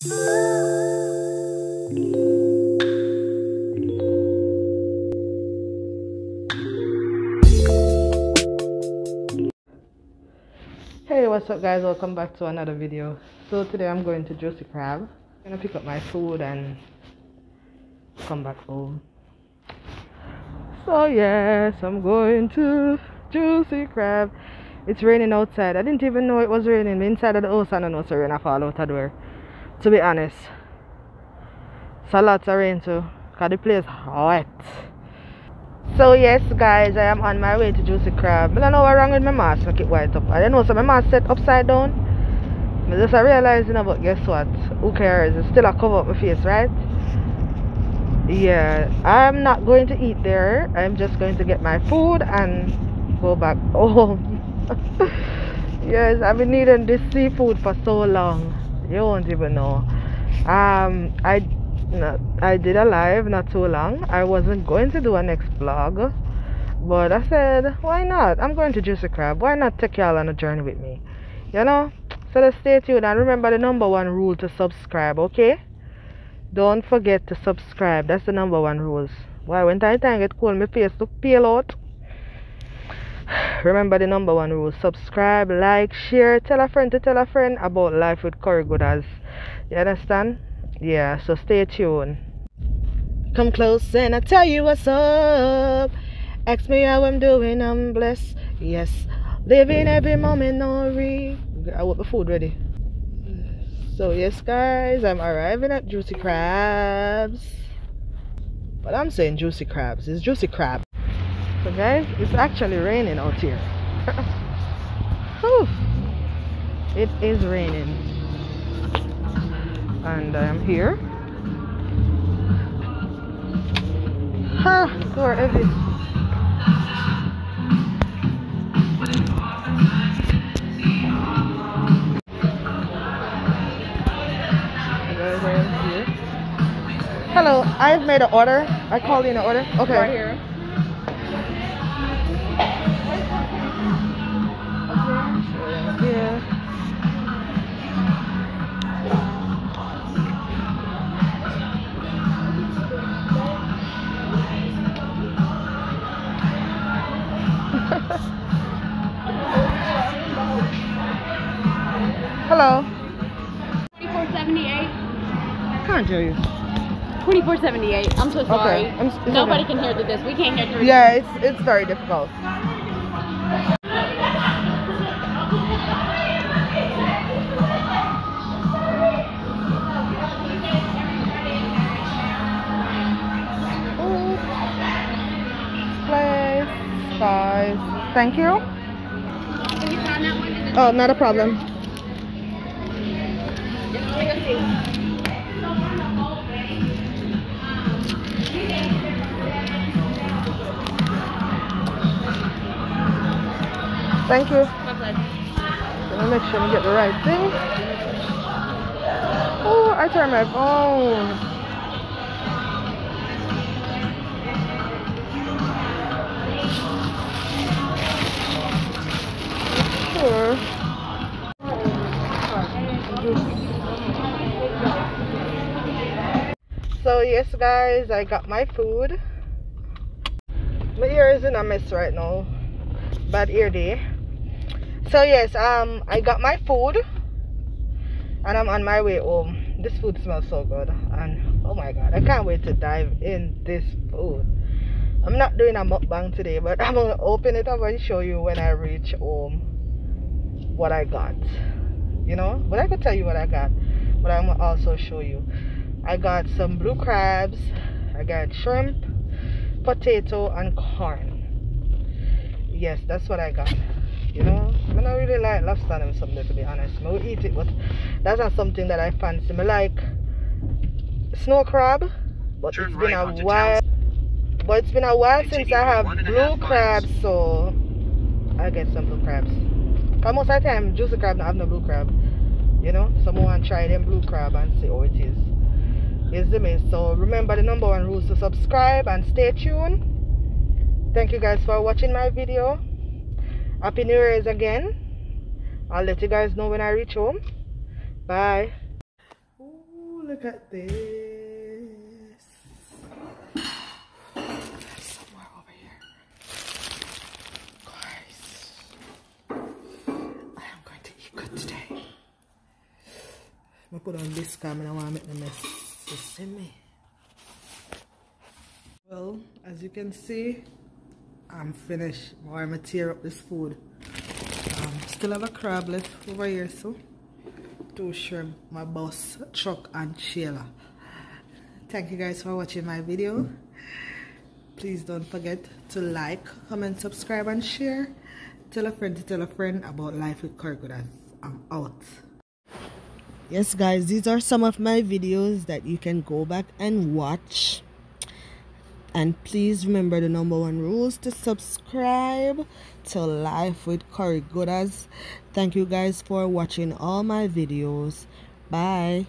Hey, what's up guys, welcome back to another video. So today I'm going to Juicy Crab. I'm gonna pick up my food and come back home. So yes, I'm going to Juicy Crab. It's raining outside. I didn't even know it was raining. Inside of the house I don't know it's rain. I fall out of the door, to be honest. So lots of rain too, cause the place hot. So yes guys, I am on my way to Juicy Crab. I don't know what's wrong with my mask, make it white up. I don't know, so my mask set upside down. I just realized, you know, but guess what? Who cares? It's still a cover up my face, right? Yeah, I'm not going to eat there. I'm just going to get my food and go back home. Yes, I've been needing this seafood for so long. You won't even know. I did a live not too long. I wasn't going to do a next vlog, but I said, why not? I'm going to Juicy Crab. Why not take y'all on a journey with me? You know? So let's stay tuned and remember the #1 rule to subscribe, okay? Don't forget to subscribe. That's the #1 rules. Why when time get cold, my face look pale out. Remember the #1 rule. Subscribe, like, share, tell a friend to tell a friend about life with Curry Gooders. You understand? Yeah, so stay tuned. Come close and I tell you what's up. Ask me how I'm doing, I'm blessed. Yes, living every moment, no I want the food ready. So yes guys, I'm arriving at Juicy Crabs. But I'm saying Juicy Crabs, it's Juicy Crab. So guys, it's actually raining out here. Whew. It is raining. And I am here. Ha! Door heavy. Hello, I've made an order. I called in an order. Okay. Right here. Yeah. Hello. 2478. Can't hear you. 2478. I'm so sorry. Okay. Nobody Okay. can hear this. We can't hear this. Yeah, it's very difficult. Place, guys. Thank you. Can you find that one? Oh, not a problem. Thank you. My pleasure. Let me make sure I get the right thing. Oh, I turned my phone. Sure. So yes guys, I got my food. My ear is in a mess right now. Bad ear day. So yes, I got my food and I'm on my way home. This food smells so good and oh my god, I can't wait to dive in this food. I'm not doing a mukbang today, but I'm gonna open it up and show you when I reach home what I got. You know, but I could tell you what I got, but I'm gonna also show you. I got some blue crabs, I got shrimp, potato and corn. Yes, that's what I got. You know, I don't really like lobster and something, to be honest. I will eat it, but that's not something that I fancy. I like snow crab, but it's been a while. But it's been a while since I have blue crabs, so I get some blue crabs. Cause most of the time, Juicy Crab don't have no blue crab. You know, someone try them blue crab and see how it is. It's the main. So remember the #1 rule is to subscribe and stay tuned. Thank you guys for watching my video. Happy New Year's again. I'll let you guys know when I reach home. Bye. look at this. There's somewhere over here. Guys, I am going to eat good today. I'm gonna put on this camera. I want to make the mess. You see me? Well, as you can see, I'm finished. I'm gonna tear up this food. Still have a crab left over here, so 2 shrimp, my boss, Chuck and Sheila. Thank you guys for watching my video. Please don't forget to like, comment, subscribe, and share. Tell a friend to tell a friend about Life with Curry Goodaz. I'm out. Yes guys, these are some of my videos that you can go back and watch. And please remember the #1 rules to subscribe to Life with Curry Goodaz. Thank you guys for watching all my videos. Bye.